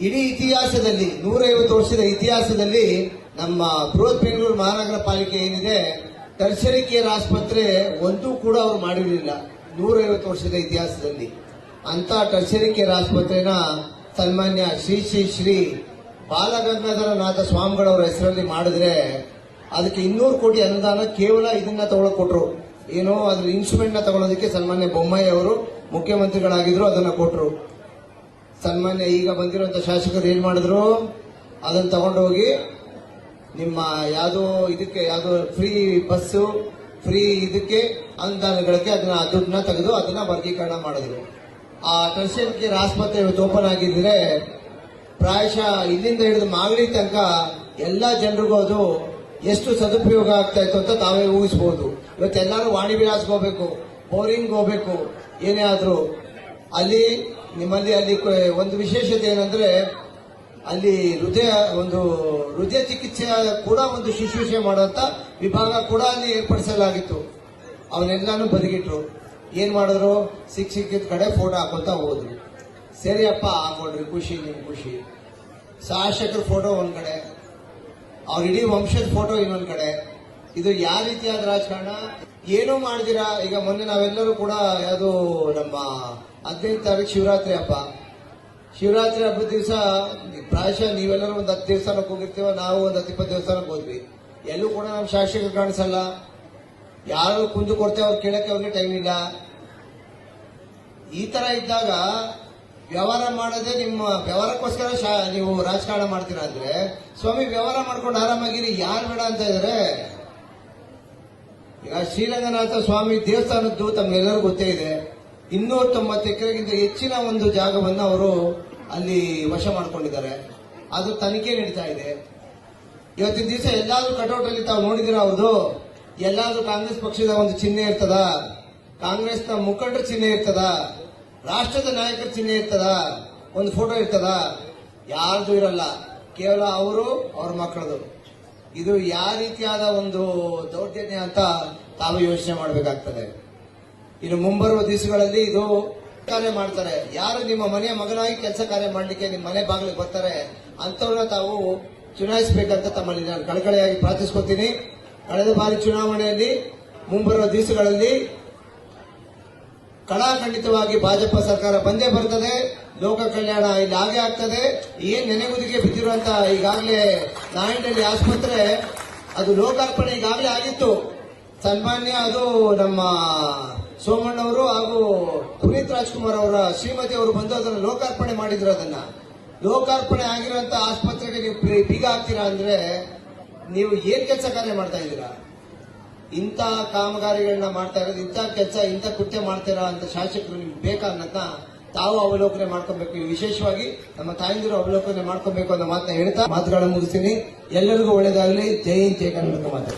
ಇಡೀ ಇತಿಹಾಸದಲ್ಲಿ 150 ವರ್ಷದ ಇತಿಹಾಸದಲ್ಲಿ ನಮ್ಮ ಬೃಹತ್ ಬೆಂಗಳೂರು ಮಹಾನಗರ ಪಾಲಿಕೆ ಏನಿದೆ ಟರ್ಷರಿ ಕೇರ್ ಆಸ್ಪತ್ರೆ ಒಂದೂ ಕೂಡ ಅವರು ಮಾಡಿರಲಿಲ್ಲ 150 ವರ್ಷದ ಇತಿಹಾಸದಲ್ಲಿ. ಅಂತ ಟರ್ಷರಿ ಕೇರ್ ಆಸ್ಪತ್ರೆನ ಸನ್ಮಾನ್ಯ ಶ್ರೀ ಬಾಲಗಂಗಾಧರನಾಥ ಸ್ವಾಮಿಗಳವರ ಹೆಸರಲ್ಲಿ ಮಾಡಿದ್ರೆ ಅದಕ್ಕೆ 200 ಕೋಟಿ ಅನುದಾನ ಕೇವಲ ಇದನ್ನ ತಗೊಳಕ್ ಕೊಟ್ರು. ಏನೋ ಅದ್ರ ಇನ್ಸ್ಟ್ರೂಮೆಂಟ್ ನ ತಗೊಳ್ಳೋದಕ್ಕೆ ಸನ್ಮಾನ್ಯ ಬೊಮ್ಮಾಯಿ ಅವರು ಮುಖ್ಯಮಂತ್ರಿಗಳಾಗಿದ್ರು, ಅದನ್ನ ಕೊಟ್ರು. ಸನ್ಮಾನ್ಯ ಈಗ ಬಂದಿರುವಂತ ಶಾಸಕರು ಏನ್ ಮಾಡಿದ್ರು, ಅದನ್ನ ತಗೊಂಡೋಗಿ ನಿಮ್ಮ ಯಾವ್ದೋ ಫ್ರೀ ಬಸ್ಸು ಫ್ರೀ ಇದಕ್ಕೆ ಅನುದಾನಗಳಿಗೆ ಅದನ್ನ ದುಡ್ಡನ್ನ ತೆಗೆದು ಅದನ್ನ ವರ್ಗೀಕರಣ ಮಾಡಿದ್ರು. ಆ ಟರ್ಷರಿ ಕೇರ್ ಆಸ್ಪತ್ರೆ ಇವತ್ತು ಓಪನ್ ಆಗಿದ್ರೆ ಪ್ರಾಯಶಃ ಇಲ್ಲಿಂದ ಹಿಡಿದು ಮಾಗಡಿ ತನಕ ಎಲ್ಲಾ ಜನರಿಗೂ ಅದು ಎಷ್ಟು ಸದುಪಯೋಗ ಆಗ್ತಾ ಇತ್ತು ಅಂತ ತಾವೇ ಊಹಿಸಬಹುದು. ಇವತ್ತೆಲ್ಲರೂ ವಾಣಿ ವಿಲಾಸ್ಗೆ ಹೋಗ್ಬೇಕು, ಬೋರಿಂಗ್ ಹೋಗ್ಬೇಕು, ಏನೇ ಆದ್ರೂ ಅಲ್ಲಿ ಒಂದು ವಿಶೇಷತೆ ಏನಂದ್ರೆ ಅಲ್ಲಿ ಹೃದಯ ಚಿಕಿತ್ಸೆ ಕೂಡ ಒಂದು ಶುಶ್ರೂಷೆ ಮಾಡುವಂತ ವಿಭಾಗ ಕೂಡ ಅಲ್ಲಿ ಏರ್ಪಡಿಸಲಾಗಿತ್ತು. ಅವನ್ನೆಲ್ಲಾನು ಬದಿಗಿಟ್ರು. ಏನ್ ಮಾಡಿದ್ರು, ಸಿಕ್ಕಿದ ಕಡೆ ಫೋಟೋ ಹಾಕೊಂತ ಹೋದ್ರು. ಸರಿಯಪ್ಪ ಹಾಕೊಂಡ್ರಿ, ಖುಷಿ, ನಿಮ್ ಖುಷಿ. ಶಾಸಕರ ಫೋಟೋ ಒಂದ್ ಕಡೆ, ಅವ್ರ ಇಡೀ ವಂಶದ ಫೋಟೋ ಇನ್ನೊಂದ್ ಕಡೆ. ಇದು ಯಾವ ರೀತಿಯಾದ ರಾಜಕಾರಣ? ಏನೂ ಮಾಡಿದಿರಾ. ಈಗ ಮೊನ್ನೆ ನಾವೆಲ್ಲರೂ ಕೂಡ ಯಾವುದು ನಮ್ಮ 15 ತಾರೀಕು ಶಿವರಾತ್ರಿ ಹಬ್ಬದ ದಿವಸ ಪ್ರಾಯಶಃ ನೀವೆಲ್ಲರೂ ಒಂದು 10 ದೇವಸ್ಥಾನಕ್ಕೆ ಹೋಗಿರ್ತೀವ, ನಾವು ಒಂದು 10-20 ದೇವಸ್ಥಾನಕ್ಕೆ ಹೋದ್ವಿ. ಎಲ್ಲೂ ಕೂಡ ನಮ್ಮ ಶಾಸಕರು ಕಾಣಿಸಲ್ಲ. ಯಾರು ಕುಂದು ಕೊಡ್ತೇವೆ ಅವ್ರು ಕೇಳಕ್ಕೆ ಅವ್ರಿಗೆ ಟೈಮ್ ಇಲ್ಲ. ಈ ತರ ಇದ್ದಾಗ ವ್ಯವಹಾರ ಮಾಡದೆ ನಿಮ್ಮ ವ್ಯವಹಾರಕ್ಕೋಸ್ಕರ ನೀವು ರಾಜಕಾರಣ ಮಾಡ್ತೀರಾ ಅಂದ್ರೆ ಸ್ವಾಮಿ ವ್ಯವಹಾರ ಮಾಡ್ಕೊಂಡು ಆರಾಮಾಗಿರಿ. ಯಾರು ಬೇಡ ಅಂತ ಇದ್ರೆ ಈಗ ಶ್ರೀರಂಗನಾಥ ಸ್ವಾಮಿ ದೇವಸ್ಥಾನದ್ದು ತಮ್ಮೆಲ್ಲರಿಗೂ ಗೊತ್ತೇ ಇದೆ. 290 ಎಕರೆಗಿಂತ ಹೆಚ್ಚಿನ ಒಂದು ಜಾಗವನ್ನು ಅವರು ಅಲ್ಲಿ ವಶ ಮಾಡ್ಕೊಂಡಿದ್ದಾರೆ. ಅದು ತನಿಖೆ ನಡೀತಾ ಇದೆ. ಇವತ್ತಿನ ದಿವಸ ಎಲ್ಲಾದ್ರೂ ಕಟೌಟ್ ಅಲ್ಲಿ ತಾವು ನೋಡಿದಿರಾ, ಅವ್ರದ್ದು ಎಲ್ಲಾದ್ರೂ ಕಾಂಗ್ರೆಸ್ ಪಕ್ಷದ ಒಂದು ಚಿಹ್ನೆ ಇರ್ತದ, ಕಾಂಗ್ರೆಸ್ನ ಮುಖಂಡರ ಚಿಹ್ನೆ ಇರ್ತದ, ರಾಷ್ಟ್ರದ ನಾಯಕರ ಚಿಹ್ನೆ ಇರ್ತದ, ಒಂದು ಫೋಟೋ ಇರ್ತದ? ಯಾರ್ದು ಇರಲ್ಲ. ಕೇವಲ ಅವರು ಅವ್ರ ಮಕ್ಕಳದು. ಇದು ಯಾವ ರೀತಿಯಾದ ಒಂದು ದೌರ್ಜನ್ಯ ಅಂತ ತಾವು ಯೋಚನೆ ಮಾಡಬೇಕಾಗ್ತದೆ. ಇನ್ನು ಮುಂಬರುವ ದಿವಸಗಳಲ್ಲಿ ಇದು ಕಾರ್ಯ ಮಾಡ್ತಾರೆ. ಯಾರು ನಿಮ್ಮ ಮನೆಯ ಮಗನಾಗಿ ಕೆಲಸ ಕಾರ್ಯ ಮಾಡಲಿಕ್ಕೆ ನಿಮ್ಮ ಮನೆ ಬಾಗಿಲಿಗೆ ಬರ್ತಾರೆ ಅಂತವ್ರನ್ನ ತಾವು ಚುನಾಯಿಸಬೇಕಂತ ತಮ್ಮಲ್ಲಿ ನಾನು ಕಳಕಳಿಯಾಗಿ ಪ್ರಾರ್ಥಿಸ್ಕೊತೀನಿ. ಕಳೆದ ಬಾರಿ ಚುನಾವಣೆಯಲ್ಲಿ ಮುಂಬರುವ ದಿವಸಗಳಲ್ಲಿ ಕಡಾಖಂಡಿತವಾಗಿ ಭಾಜಪ ಸರ್ಕಾರ ಬಂದೇ ಬರ್ತದೆ. ಲೋಕ ಕಲ್ಯಾಣ ಇಲ್ಲಿ ಹಾಗೆ ಆಗ್ತದೆ. ಏನ್ ನೆನೆಗುದಿಗೆ ಬಿದ್ದಿರುವಂತ ಈಗಾಗಲೇ ನಾಯಂಡಳ್ಳಿ ಆಸ್ಪತ್ರೆ ಅದು ಲೋಕಾರ್ಪಣೆ ಈಗಾಗಲೇ ಆಗಿತ್ತು. ಸನ್ಮಾನ್ಯ ಅದು ನಮ್ಮ ಸೋಮಣ್ಣವರು ಹಾಗೂ ಪುನೀತ್ ರಾಜ್ಕುಮಾರ್ ಅವರ ಶ್ರೀಮತಿ ಅವರು ಬಂದು ಅದನ್ನು ಲೋಕಾರ್ಪಣೆ ಮಾಡಿದ್ರು. ಅದನ್ನ ಲೋಕಾರ್ಪಣೆ ಆಗಿರುವಂತ ಆಸ್ಪತ್ರೆಗೆ ನೀವು ಬೀಗ ಹಾಕ್ತೀರಾ ಅಂದ್ರೆ ನೀವು ಏನ್ ಕೆಲಸ ಕಾರ್ಯ ಮಾಡ್ತಾ ಇದ್ದೀರಾ? ಇಂಥ ಕಾಮಗಾರಿಗಳನ್ನ ಮಾಡ್ತಾ ಇರೋದು, ಇಂಥ ಕೆಲಸ, ಇಂಥ ಕೃತ್ಯ ಮಾಡ್ತೀರಾ ಅಂತ ಶಾಸಕರು ನಿಮ್ಗೆ ಬೇಕಾದ ತಾವು ಅವಲೋಕನೆ ಮಾಡ್ಕೊಬೇಕು. ವಿಶೇಷವಾಗಿ ನಮ್ಮ ತಾಯಂದಿರು ಅವಲೋಕನೆ ಮಾಡ್ಕೊಬೇಕು ಅನ್ನೋ ಮಾತನ್ನ ಹೇಳ್ತಾ ಮಾತುಗಳನ್ನು ಮುಗಿಸ್ತೀನಿ. ಎಲ್ಲರಿಗೂ ಒಳ್ಳೇದಾಗಲಿ. ಜೈ ಹಿಂದ್, ಜೈ ಕರ್ನಾಟಕ ಮಾತು.